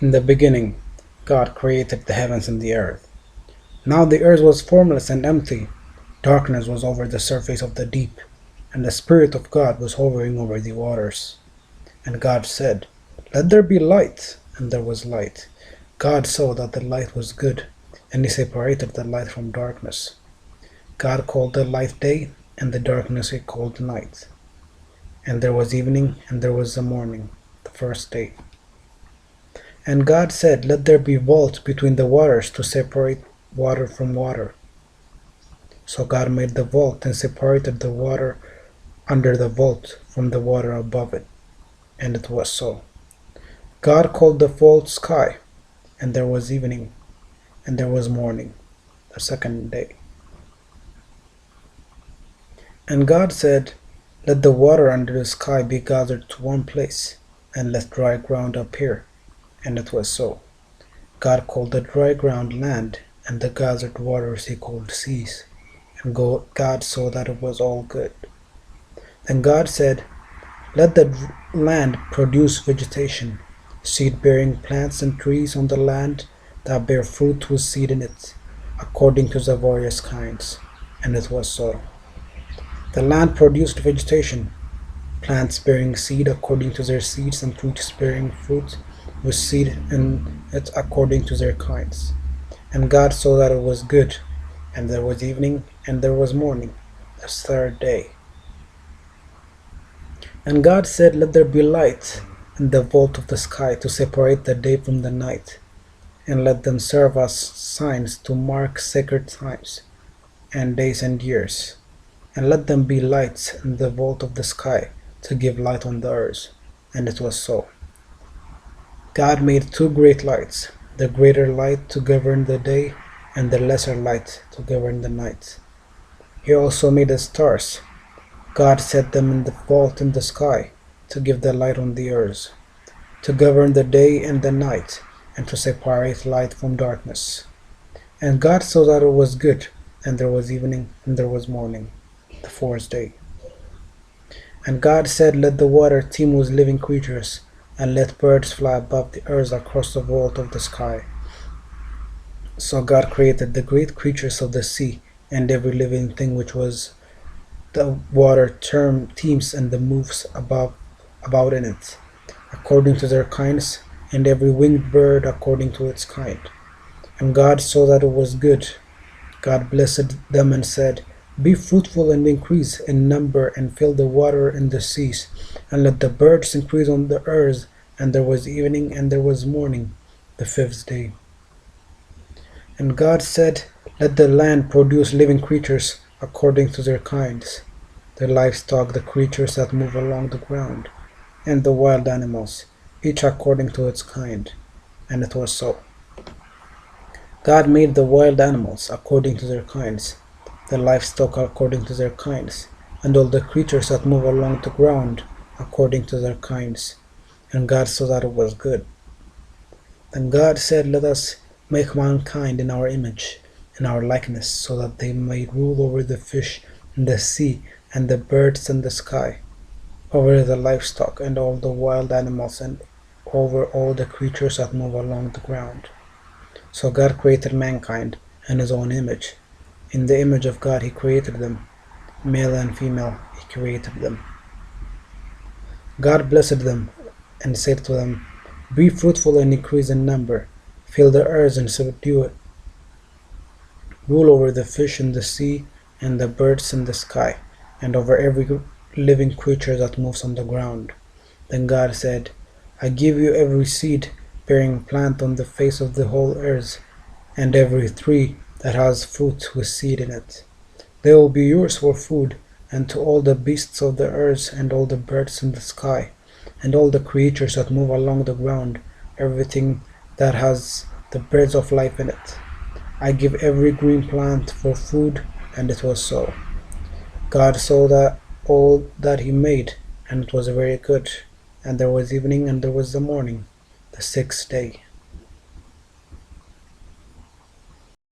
In the beginning, God created the heavens and the earth. Now the earth was formless and empty. Darkness was over the surface of the deep, and the Spirit of God was hovering over the waters. And God said, "Let there be light," and there was light. God saw that the light was good, and he separated the light from darkness. God called the light day, and the darkness he called night. And there was evening, and there was the morning, the first day. And God said, "Let there be vault between the waters to separate water from water." So God made the vault and separated the water under the vault from the water above it. And it was so. God called the vault sky, and there was evening, and there was morning, the second day. And God said, "Let the water under the sky be gathered to one place, and let dry ground appear." And it was so. God called the dry ground land, and the gathered waters he called seas. And God saw that it was all good. Then God said, "Let the land produce vegetation, seed-bearing plants and trees on the land that bear fruit with seed in it, according to the various kinds." And it was so. The land produced vegetation, plants bearing seed according to their seeds, and trees bearing fruit with seed in it according to their kinds. And God saw that it was good, and there was evening, and there was morning, the third day. And God said, "Let there be light in the vault of the sky to separate the day from the night, and let them serve as signs to mark sacred times, and days and years. And let them be lights in the vault of the sky to give light on the earth." And it was so. God made two great lights, the greater light to govern the day, and the lesser light to govern the night. He also made the stars. God set them in the vault in the sky to give the light on the earth, to govern the day and the night, and to separate light from darkness. And God saw that it was good, and there was evening, and there was morning, the fourth day. And God said, "Let the water teem with living creatures, and let birds fly above the earth across the vault of the sky." So God created the great creatures of the sea, and every living thing which was the water teems and moves about in it, according to their kinds, and every winged bird according to its kind. And God saw that it was good. God blessed them and said, "Be fruitful and increase in number, and fill the water in the seas, and let the birds increase on the earth." And there was evening, and there was morning, the fifth day. And God said, "Let the land produce living creatures according to their kinds, the livestock, the creatures that move along the ground, and the wild animals, each according to its kind." And it was so. God made the wild animals according to their kinds, the livestock according to their kinds, and all the creatures that move along the ground according to their kinds. And God saw that it was good. Then God said, "Let us make mankind in our image, in our likeness, so that they may rule over the fish in the sea, and the birds in the sky, over the livestock, and all the wild animals, and over all the creatures that move along the ground." So God created mankind in his own image. In the image of God he created them. Male and female he created them. God blessed them and said to them, "Be fruitful and increase in number, fill the earth and subdue it, rule over the fish in the sea and the birds in the sky, and over every living creature that moves on the ground." Then God said, "I give you every seed-bearing plant on the face of the whole earth, and every tree that has fruit with seed in it. They will be yours for food, and to all the beasts of the earth, and all the birds in the sky, and all the creatures that move along the ground, everything that has the breath of life in it. I give every green plant for food." And it was so. God saw that all that he made, and it was very good. And there was evening, and there was the morning, the sixth day.